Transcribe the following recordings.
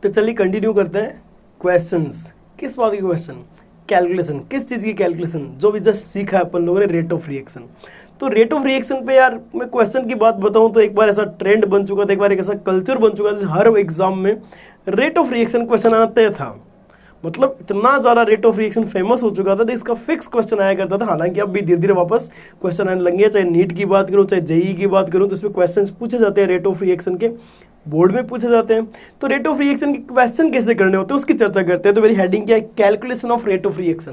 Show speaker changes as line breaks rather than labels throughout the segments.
तो चलिए कंटिन्यू करते हैं क्वेश्चंस। किस बात की क्वेश्चन? कैलकुलेशन। किस चीज़ की कैलकुलेशन? जो भी जस्ट सीखा है अपन लोगों ने, रेट ऑफ रिएक्शन। तो रेट ऑफ रिएक्शन पे यार मैं क्वेश्चन की बात बताऊं तो एक बार ऐसा ट्रेंड बन चुका था, एक बार एक ऐसा कल्चर बन चुका था, जैसे हर एग्जाम में रेट ऑफ रिएक्शन क्वेश्चन आना तय था। मतलब इतना ज़्यादा रेट ऑफ रिएक्शन फेमस हो चुका था तो इसका फिक्स क्वेश्चन आया करता था। हालांकि अब भी धीरे धीरे वापस क्वेश्चन आने लगे, चाहे नीट की बात करूँ चाहे जेईई की बात करूँ, तो इसमें क्वेश्चन पूछे जाते हैं रेट ऑफ रिएक्शन के, बोर्ड में पूछे जाते हैं। तो रेट ऑफ रिएक्शन के क्वेश्चन कैसे करने होते हैं उसकी चर्चा करते हैं। तो मेरी हेडिंग क्या है? Calculation of rate of reaction.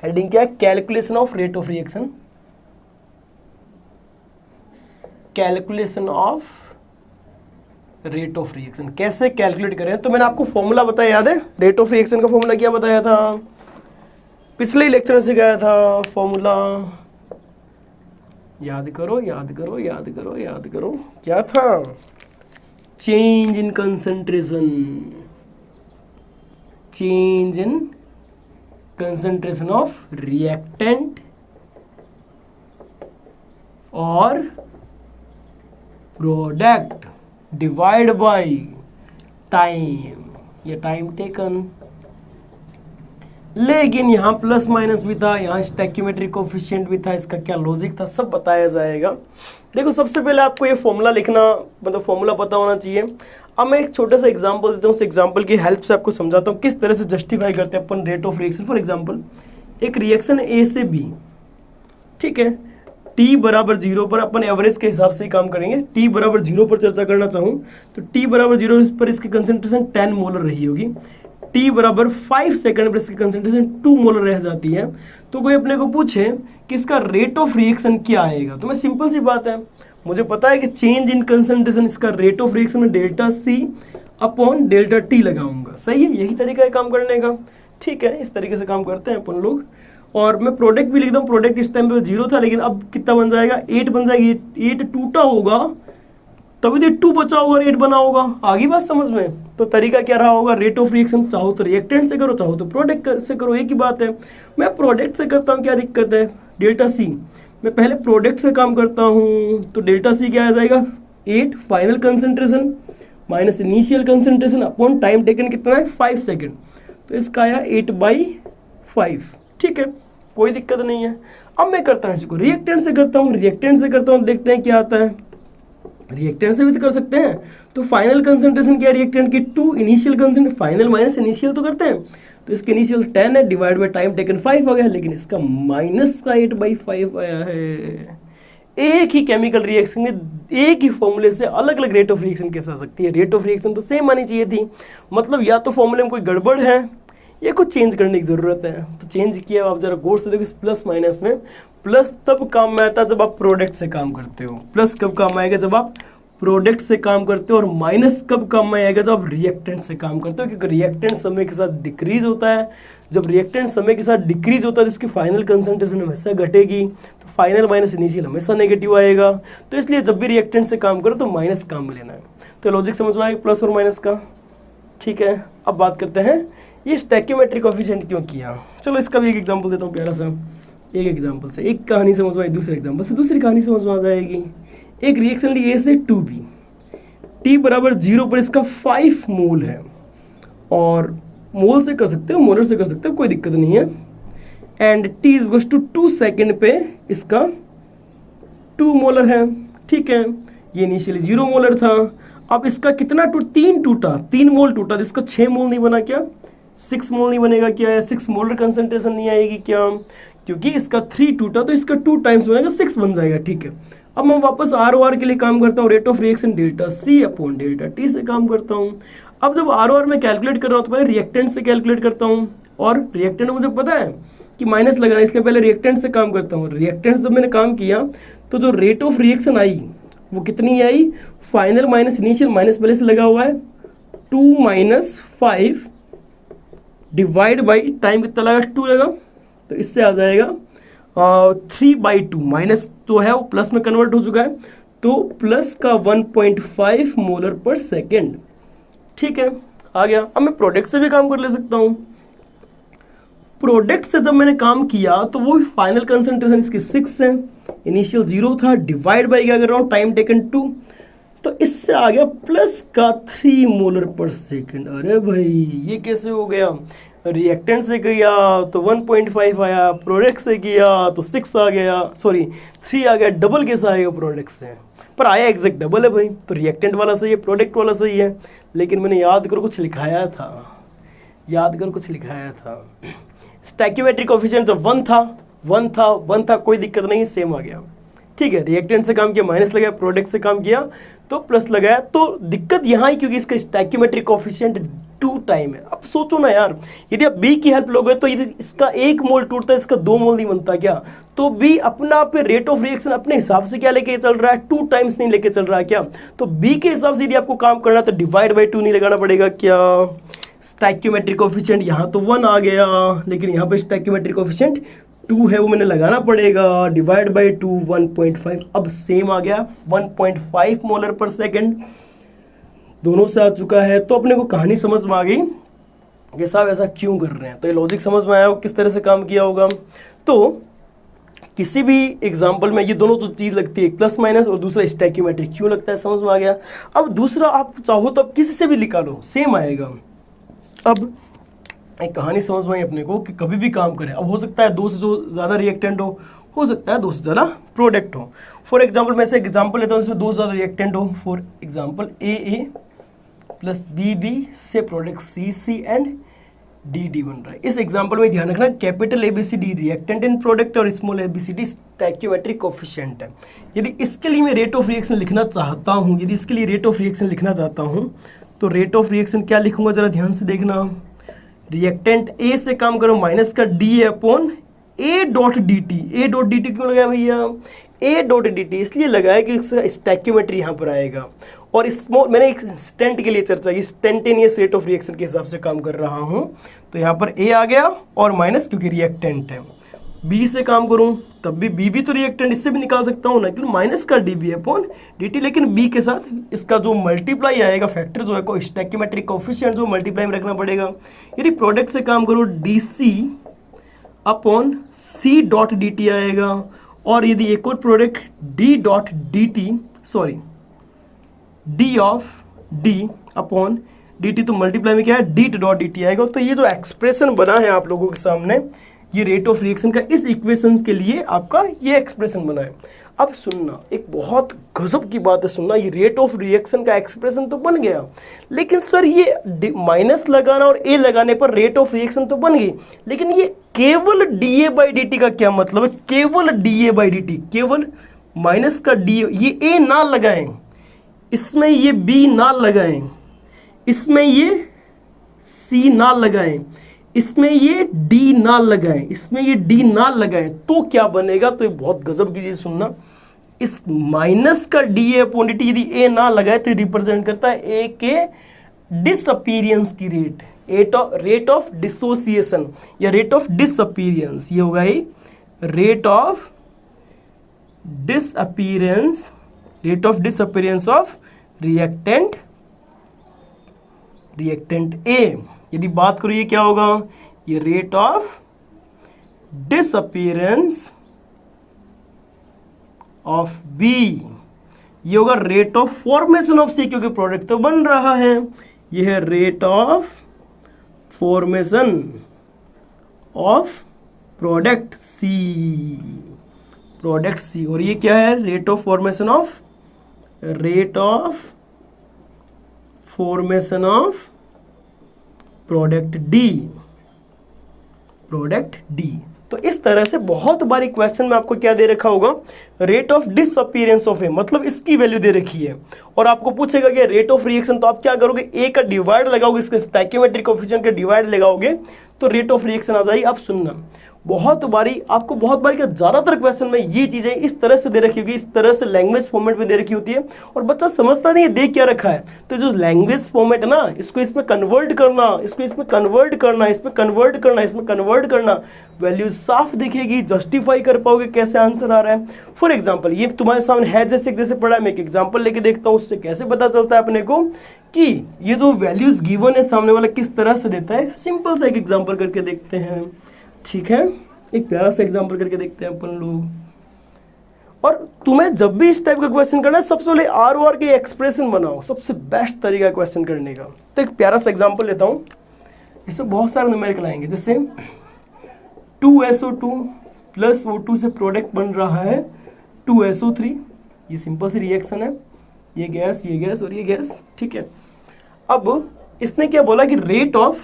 Heading क्या है? Calculation of rate of reaction. Calculation of rate of reaction कैसे कैलकुलेट करें? तो मैंने आपको फॉर्मूला बताया, याद है? रेट ऑफ रिएक्शन का फॉर्मूला क्या बताया था? पिछले लेक्चर में सिखाया था फॉर्मूला। याद करो याद करो याद करो याद करो, क्या था? Change in concentration. Change in concentration of reactant और प्रोडक्ट डिवाइड बाय टाइम, ये टाइम टेकन। लेकिन यहाँ प्लस माइनस भी था, यहाँ स्टैक्योमेट्रिक कोफिशिएंट भी था, इसका क्या लॉजिक था सब बताया जाएगा। देखो सबसे पहले आपको ये फॉर्मूला लिखना, मतलब फॉर्मूला पता होना चाहिए। अब मैं एक छोटा सा एग्जांपल देता हूँ, उस एग्जांपल की हेल्प से आपको समझाता हूँ किस तरह से जस्टिफाई करते हैं अपन rate of reaction. For example एक रिएक्शन ए से बी, ठीक है, t बराबर 0 पर अपन एवरेज के हिसाब से ही काम करेंगे। t बराबर 0 पर चर्चा करना चाहूँ तो t बराबर 0 पर इसकी कंसेंट्रेशन 10 मोलर रही होगी। t बराबर 5 सेकंड पर इसकी कंसेंट्रेशन 2 मोलर रह जाती है। तो कोई अपने को पूछे कि इसका रेट ऑफ रिएक्शन क्या आएगा, तो मैं सिंपल सी बात है, मुझे पता है कि चेंज इन कंसेंट्रेशन, इसका रेट ऑफ रिएक्शन में delta C upon delta T लगाऊंगा। सही है, यही तरीका है काम करने का। ठीक है, इस तरीके से काम करते हैं अपन लोग। और मैं प्रोडक्ट भी लिख दूँ, प्रोडक्ट इस टाइम पे 0 था, लेकिन अब कितना बन जाएगा? 8 बन जाएगी। 8 टूटा होगा तभी तो 2 बचा होगा और 8 बना होगा। आगे बात समझ में? तो तरीका क्या रहा होगा? रेट ऑफ रिएक्शन चाहो तो रिएक्टेंट से करो, चाहो तो प्रोडक्ट से करो, एक ही बात है। मैं प्रोडक्ट से करता हूँ, क्या दिक्कत है? डेल्टा सी, मैं पहले प्रोडक्ट से काम करता हूँ तो डेल्टा सी क्या आ जाएगा? 8 final concentration minus initial concentration upon time taken कितना है? 5 सेकेंड। तो इसका आया 8/5। ठीक है, कोई दिक्कत नहीं है। अब मैं करता हूँ इसको रिएक्टेंट से करता हूँ, रिएक्टेंट से करता हूँ, देखते हैं क्या आता है। रिएक्टेंट से भी तो कर सकते हैं। तो फाइनल कंसंट्रेशन क्या है रिएक्टेंट की? 2, initial concentration, final minus initial तो करते हैं, तो इसके इनिशियल 10 है, डिवाइड बाय टाइम टेकन 5 आ गया, लेकिन इसका माइनस का 8/5 आया है। एक ही केमिकल रिएक्शन में एक ही फॉर्मूले से अलग अलग रेट ऑफ रिएक्शन कैसे आ सकती है? रेट ऑफ रिएक्शन तो सेम आनी चाहिए थी। मतलब या तो फॉर्मूले में कोई गड़बड़ है ये कुछ चेंज करने की जरूरत है। तो चेंज किया, आप जरा गौर से देखो इस प्लस माइनस में। प्लस तब काम में आता है जब आप प्रोडक्ट से काम करते हो। प्लस कब काम आएगा? जब आप प्रोडक्ट से काम करते हो। और माइनस कब काम में आएगा? जब आप रिएक्टेंट से काम करते हो, क्योंकि रिएक्टेंट समय के साथ डिक्रीज होता है। जब रिएक्टेंट समय के साथ डिक्रीज होता है तो उसकी फाइनल कंसंट्रेशन हमेशा घटेगी, तो फाइनल माइनस इनिशियल हमेशा नेगेटिव आएगा। तो इसलिए जब भी रिएक्टेंट से काम करो तो माइनस काम में लेना है। तो लॉजिक समझ में आएगा प्लस और माइनस का? ठीक है, अब बात करते हैं ये स्टैक्योमेट्रिक कोफिशिएंट क्यों किया। चलो इसका भी एक एग्जांपल देता हूँ प्यारा सा। एक एग्जांपल से एक कहानी समझ में आई, दूसरे एग्जांपल से दूसरी कहानी समझ में आ जाएगी। एक रिएक्शन ली ए से 2B, T बराबर 0 पर इसका 5 मोल है। और मोल से कर सकते हो, मोलर से कर सकते हो, कोई दिक्कत नहीं है। And T is to 2 second पे इसका 2 मोलर है। ठीक है, ये इनिशियली 0 मोलर था। अब इसका कितना 3 टूटा, 3 मोल टूटा, तो इसका 6 मोल नहीं बना क्या? 6 मोल नहीं बनेगा क्या? 6 मोलर कंसंट्रेशन नहीं आएगी क्या? क्योंकि इसका 3 टूटा तो इसका 2 टाइम्स बनेगा, 6 बन जाएगा। ठीक है, अब मैं वापस आर ओ आर के लिए काम करता हूँ। Rate of reaction delta C upon delta T से काम करता हूँ। अब जब आर ओ आर में कैलकुलेट कर रहा हूँ तो पहले रिएक्टेंट से कैलकुलेट करता हूँ। और रिएक्टेंट मुझे पता है कि माइनस लगाना, इसलिए पहले रिएक्टेंट से काम करता हूँ। रिएक्टेंट जब मैंने काम किया तो जो रेट ऑफ रिएक्शन आई वो कितनी आई? फाइनल माइनस इनिशियल, माइनस पहले से लगा हुआ है, 2 - 5 डिवाइड बाई टाइम कितना लगा? 2 लगा, तो इससे आ जाएगा 3/2। माइनस तो है वो प्लस में कन्वर्ट हो चुका है, तो प्लस का 1.5 मोलर पर सेकेंड। ठीक है, आ गया। अब मैं प्रोडक्ट से भी काम कर ले सकता हूँ। प्रोडक्ट से जब मैंने काम किया तो वो फाइनल कंसंट्रेशन इसकी 6 है, इनिशियल 0 था, डिवाइड बाई क्या कर रहा हूँ? Time taken 2। तो इससे आ गया प्लस का 3 मोलर पर सेकंड। अरे भाई ये कैसे हो गया? रिएक्टेंट से किया तो 1.5 आया, प्रोडक्ट से किया तो 6 आ गया, सॉरी 3 आ गया। डबल कैसे आएगा प्रोडक्ट से? पर आया एग्जैक्ट डबल है भाई। तो रिएक्टेंट वाला सही है, प्रोडक्ट वाला सही है। लेकिन मैंने याद करो कुछ लिखाया था, स्टैक्योमेट्रिक कोएफिशिएंट जब 1 था, कोई दिक्कत नहीं, सेम आ गया। ठीक है, रिएक्टेंट से काम किया माइनस लगाया, प्रोडक्ट से काम किया तो प्लस लगाया। तो दिक्कत यहाँ ही क्योंकि इसका स्टैक्योमेट्रिक कोएफिशिएंट 2 टाइम है। अब सोचो ना यार, यदि आप बी की हेल्प लोगे तो यदि इसका 1 मोल टूटता है, इसका 2 मोल नहीं बनता क्या? तो बी अपना पे रेट ऑफ रिएक्शन अपने हिसाब से क्या लेके चल रहा है? 2 टाइम्स नहीं लेके चल रहा है क्या? तो बी के हिसाब से यदि आपको काम करना है तो डिवाइड बाई 2 नहीं लगाना पड़ेगा क्या? स्टैक्योमेट्रिक कोएफिशिएंट यहाँ तो 1 आ गया, लेकिन यहाँ पे स्टैक्योमेट्रिक कोएफिशिएंट 2 है, वो मैंने लगाना पड़ेगा। Divide by 2 1.5। अब सेम आ गया 1.5 मोलर पर सेकंड, दोनों से आ चुका है। तो अपने को कहानी समझ में आ गई कि साहब ऐसा क्यों कर रहे हैं। तो ये लॉजिक समझ में आया किस तरह से काम किया होगा। तो किसी भी एग्जाम्पल में ये दोनों तो चीज़ लगती है, प्लस माइनस, और दूसरा स्टैक्योमेट्रिक क्यों लगता है, समझ में आ गया। अब दूसरा आप चाहो तो आप किसी से भी निकालो, सेम आएगा। अब एक कहानी समझ में आई अपने को कि कभी भी काम करें, अब हो सकता है 2 से जो ज़्यादा रिएक्टेंट हो सकता है 2 से ज़्यादा प्रोडक्ट हो। फॉर एग्जांपल मैं से एग्जांपल लेता हूँ, इसमें 2 से ज़्यादा रिएक्टेंट हो। For example A plus B से प्रोडक्ट सी एंड डी बन रहा है। इस एग्जांपल में ध्यान रखना, capital ABCD reactant in product और स्मॉल ABCD स्टैक्योमेट्रिक कोएफिशिएंट है। यदि इसके लिए मैं रेट ऑफ रिएक्शन लिखना चाहता हूँ, तो रेट ऑफ रिएक्शन क्या लिखूंगा जरा ध्यान से देखना। रिएक्टेंट ए से काम करो, माइनस का डी अपॉन ए डॉट डी टी क्यों लगाया भैया? ए डॉट डी टी इसलिए लगाया कि इसका स्टैक्योमेट्री यहाँ पर आएगा। और स्मॉल, मैंने एक स्टेंट के लिए चर्चा की, स्टेंटेनियस रेट ऑफ रिएक्शन के हिसाब से काम कर रहा हूँ। तो यहाँ पर ए आ गया और माइनस क्योंकि रिएक्टेंट है। बी से काम करूँ तब भी बी तो रिएक्टेंट, इससे भी निकाल सकता हूँ ना, कि माइनस का D B upon D T. लेकिन बी के साथ इसका जो मल्टीप्लाई आएगा, फैक्टर जो है को स्टैक्योमेट्रिक कोएफिशिएंट जो मल्टीप्लाई में रखना पड़ेगा। यदि प्रोडक्ट से काम करो D C upon C dot D T आएगा। और यदि एक और product D dot D T, sorry D of D upon D T, तो मल्टीप्लाई में क्या है डी डॉट डी टी आएगा। तो ये जो एक्सप्रेशन बना है आप लोगों के सामने, ये रेट ऑफ रिएक्शन का, इस इक्वेशन के लिए आपका ये एक्सप्रेशन बना है। अब सुनना, एक बहुत गजब की बात है, सुनना, ये रेट ऑफ रिएक्शन का एक्सप्रेशन तो बन गया, लेकिन सर ये माइनस लगाना और ए लगाने पर रेट ऑफ रिएक्शन तो बन गई, लेकिन ये केवल D A by D T का क्या मतलब है? केवल D A by D T, केवल माइनस का डी, ये ए ना लगाएं, इसमें ये बी ना लगाएं, इसमें ये सी ना लगाएं, इसमें ये डी ना लगाएं, इसमें ये डी ना लगाएं, तो क्या बनेगा? तो ये बहुत गजब की चीज सुनना, इस माइनस का D A upon D T यदि ए ना लगाए तो रिप्रेजेंट करता है ए के डिसअपीयरेंस की रेट, रेट ऑफ डिसोसिएशन या रेट ऑफ डिसअपीयरेंस। ये होगा ही rate of disappearance, of reactant A. यदि बात करो ये क्या होगा? ये rate of disappearance of B, ये होगा rate of formation of C, क्योंकि प्रोडक्ट तो बन रहा है। ये है rate of formation of product C, और ये क्या है? Rate of formation of product D. तो इस तरह से बहुत बारी क्वेश्चन में आपको क्या दे रखा होगा? रेट ऑफ डिसअपीयरेंस ऑफ ए, मतलब इसकी वैल्यू दे रखी है, और आपको पूछेगा कि रेट ऑफ रिएक्शन, तो आप क्या करोगे? ए का डिवाइड लगाओगे, इसके स्टैक्योमेट्रिक कोएफिशिएंट का डिवाइड लगाओगे तो रेट ऑफ रिएक्शन आ जाएगी। आप सुनना, बहुत बारी क्या ज्यादातर क्वेश्चन में ये चीजें इस तरह से दे रखी होगी, इस तरह से लैंग्वेज फॉर्मेट में दे रखी होती है, और बच्चा समझता नहीं है दे क्या रखा है। तो जो लैंग्वेज फॉर्मेट है ना, इसको इसमें कन्वर्ट करना, इसमें कन्वर्ट करना, वैल्यू साफ दिखेगी, जस्टिफाई कर पाओगे कैसे आंसर आ रहा है। फॉर एग्जाम्पल, ये तुम्हारे सामने है जैसे पढ़ा है, मैं एक एग्जाम्पल लेके देखता हूँ, उससे कैसे पता चलता है अपने को कि ये जो वैल्यूज गिवन है सामने वाला किस तरह से देता है। सिंपल सा एक एग्जाम्पल करके देखते हैं, ठीक है? एक प्यारा सा एग्जाम्पल करके देखते हैं अपन लोग। और तुम्हें जब भी इस टाइप का क्वेश्चन करना है, सबसे पहले आर ओ आर के एक्सप्रेशन बनाओ, सबसे बेस्ट तरीका क्वेश्चन करने का। तो एक प्यारा सा एग्जांपल लेता हूँ, इसमें बहुत सारे न्यूमेरिकल आएंगे, जैसे 2SO2 प्लस O2 से प्रोडक्ट बन रहा है 2SO3, ये सिंपल सी रिएक्शन है, ये गैस और ये गैस, ठीक है। अब इसने क्या बोला कि rate of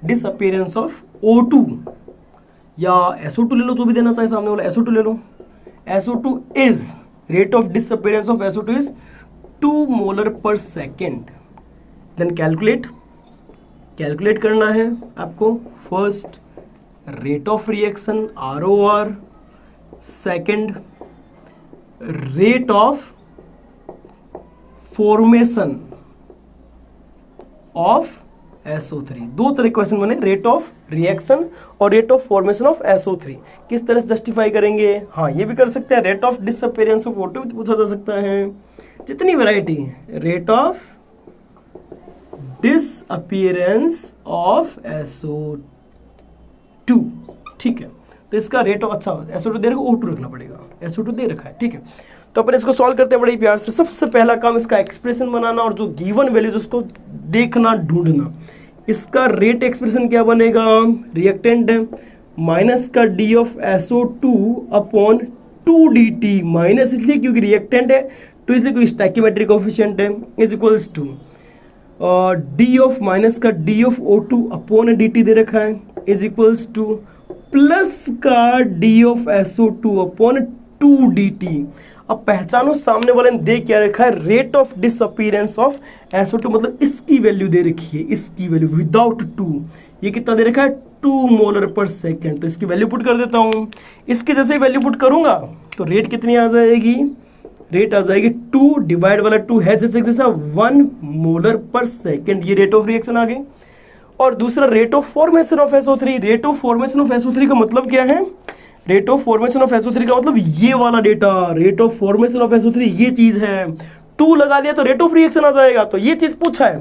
disappearance of O2 या SO2 ले लो, जो भी देना चाहे सामने वाला, SO2 ले लो। SO2 is rate of disappearance of SO2 is 2 molar पर सेकेंड। देन कैलकुलेट करना है आपको। First rate of reaction ROR, second rate of formation of SO3। दो तरह के क्वेश्चन बने, रेट ऑफ रिएक्शन और rate of formation of SO3। किस तरह से जस्टिफाई करेंगे? हाँ, ये भी कर सकते हैं, rate of disappearance of O2 भी पूछा जा सकता है। जितनी variety, rate of disappearance of SO2, ठीक है। तो इसका रेट ऑफ, अच्छा SO2 दे रखा, O2 रखना पड़ेगा, SO2 दे रखा है, ठीक है। तो अपन इसको सॉल्व करते हैं बड़े प्यार से। सबसे पहला काम इसका एक्सप्रेशन बनाना और जो गिवन वैल्यूज उसको देखना, ढूंढना। इसका रेट एक्सप्रेशन क्या बनेगा? रिएक्टेंट है माइनस का D ऑफ SO2 अपॉन 2dt, माइनस इसलिए क्योंकि रिएक्टेंट है, तो इसलिए कोई स्टैकियोमेट्रिक कोफिशिएंट है, is equals to D of minus का D ऑफ O2 अपॉन dt दे रखा है, इज इक्वल्स टू प्लस का D ऑफ SO2 अपॉन 2dt। अब पहचानो सामने वाले ने दे क्या रखा है, rate of disappearance of SO2, मतलब इसकी वैल्यू दे रखी है, इसकी वैल्यू विदाउट 2। ये कितना दे रखा है? 2 मोलर पर सेकेंड। तो इसकी वैल्यू पुट कर देता हूं। इसके जैसे वैल्यू पुट करूंगा तो रेट कितनी आ जाएगी? रेट आ जाएगी 2 डिवाइड वाला 2 है जैसे जैसा 1 मोलर पर सेकेंड। ये रेट ऑफ रिएक्शन आ गई। और दूसरा rate of formation of SO3। Rate of formation of SO3 का मतलब क्या है? Rate of formation of SO3 का मतलब ये वाला data, rate of formation of SO3 ये चीज है। 2 लगा दिया तो रेट ऑफ रिएक्शन आ जाएगा, तो ये चीज पूछा है।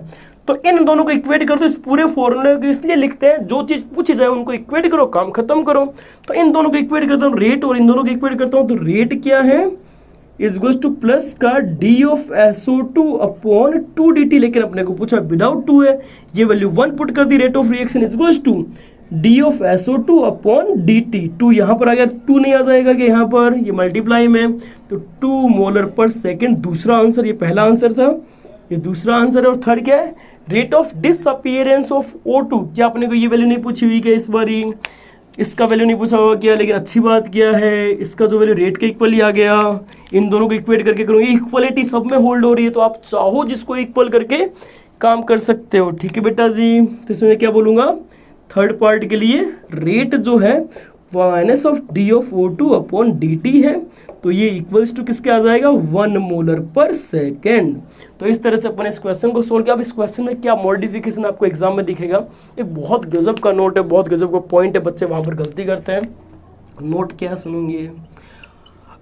तो इन दोनों को इक्वेट कर दो। इस पूरे फॉर्मूले को इसलिए लिखते हैं, जो चीज पूछी जाए उनको इक्वेट करो, काम खत्म करो। तो इन दोनों को इक्वेट करता हूँ, रेट और इन दोनों को इक्वेट करता हूँ, तो रेट क्या है? इज इक्वल्स टू प्लस का D ऑफ SO2 अपॉन 2dt, लेकिन अपने को पूछा विदाउट 2 है, ये वैल्यू 1 पुट कर दी। Rate of reaction is equals to D of SO2 upon dt। 2 यहाँ पर आ गया, 2 नहीं आ जाएगा कि यहाँ पर, ये मल्टीप्लाई में, तो 2 मोलर पर सेकेंड दूसरा आंसर। ये पहला आंसर था, ये दूसरा आंसर है। और थर्ड क्या है? Rate of disappearance of O2। क्या अपने को ये वैल्यू नहीं पूछी हुई क्या इस बार? इसका वैल्यू नहीं पूछा होगा क्या, लेकिन अच्छी बात क्या है, इसका जो वैल्यू रेट के इक्वल ही आ गया। इन दोनों को इक्वेट करके करूँगी, इक्वलिटी सब में होल्ड हो रही है, तो आप चाहो जिसको इक्वल करके काम कर सकते हो, ठीक है बेटा जी। तो इसमें क्या बोलूँगा, थर्ड पार्ट के लिए रेट जो है minus of D of O2 अपॉन dt है, तो ये इक्वल्स टू किसके आ जाएगा? 1 मोलर पर सेकेंड। तो इस तरह से अपन इस क्वेश्चन को सोल्व किया। अब इस क्वेश्चन में क्या मॉडिफिकेशन आपको एग्जाम में दिखेगा, एक बहुत गजब का नोट है, बहुत गजब का पॉइंट है, बच्चे वहां पर गलती करते हैं। नोट क्या सुनेंगे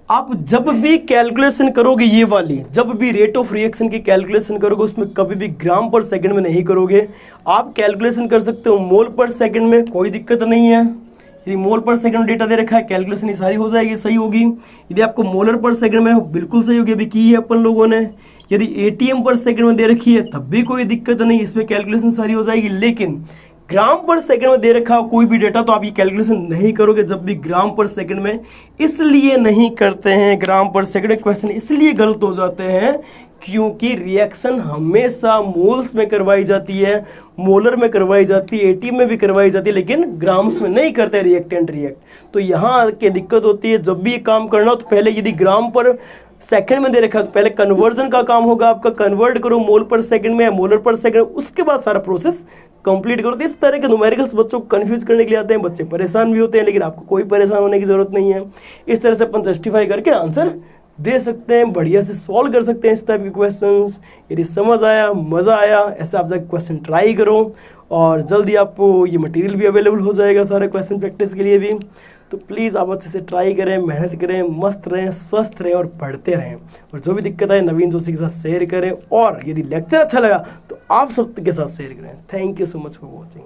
आप? जब भी कैलकुलेशन करोगे, ये वाली जब भी रेट ऑफ रिएक्शन की कैलकुलेशन करोगे, उसमें कभी भी ग्राम पर सेकंड में नहीं करोगे। आप कैलकुलेशन कर सकते हो मोल पर सेकंड में, कोई दिक्कत नहीं है। यदि मोल पर सेकंड डेटा दे रखा है, कैलकुलेशन सारी हो जाएगी, सही होगी। यदि आपको मोलर पर सेकंड में हो, बिल्कुल सही होगी, अभी की है अपन लोगों ने। यदि ATM पर सेकंड में दे रखी है, तब भी कोई दिक्कत नहीं, इसमें कैलकुलेशन सारी हो जाएगी। लेकिन ग्राम पर सेकंड में दे रखा हो कोई भी डेटा, तो आप ये कैलकुलेशन नहीं करोगे जब भी ग्राम पर सेकंड में। इसलिए नहीं करते हैं ग्राम पर सेकंड क्वेश्चन, इसलिए गलत हो जाते हैं क्योंकि रिएक्शन हमेशा मोल्स में करवाई जाती है, मोलर में करवाई जाती है, ATM में भी करवाई जाती है, लेकिन ग्राम्स में नहीं करते रिएक्टेंट रिएक्ट। तो यहाँ के दिक्कत होती है, जब भी ये काम करना हो तो पहले यदि ग्राम पर सेकंड में दे रखा है तो पहले कन्वर्जन का काम होगा आपका, कन्वर्ट करो मोल पर सेकंड में, मोलर पर सेकंड, उसके बाद सारा प्रोसेस कंप्लीट करो। तो इस तरह के न्यूमेरिकल्स बच्चों को कंफ्यूज करने के लिए आते हैं, बच्चे परेशान भी होते हैं, लेकिन आपको कोई परेशान होने की जरूरत नहीं है। इस तरह से अपन जस्टिफाई करके आंसर दे सकते हैं, बढ़िया से सॉल्व कर सकते हैं इस टाइप के क्वेश्चंस। यदि समझ आया, मज़ा आया, ऐसे आप जाकर क्वेश्चन ट्राई करो और जल्दी आपको ये मटेरियल भी अवेलेबल हो जाएगा सारे क्वेश्चन प्रैक्टिस के लिए भी। तो प्लीज़ आप अच्छे से ट्राई करें, मेहनत करें, मस्त रहें, स्वस्थ रहें और पढ़ते रहें। और जो भी दिक्कत आए नवीन जोशी के साथ शेयर करें, और यदि लेक्चर अच्छा लगा तो आप सबके साथ शेयर करें। Thank you so much for watching.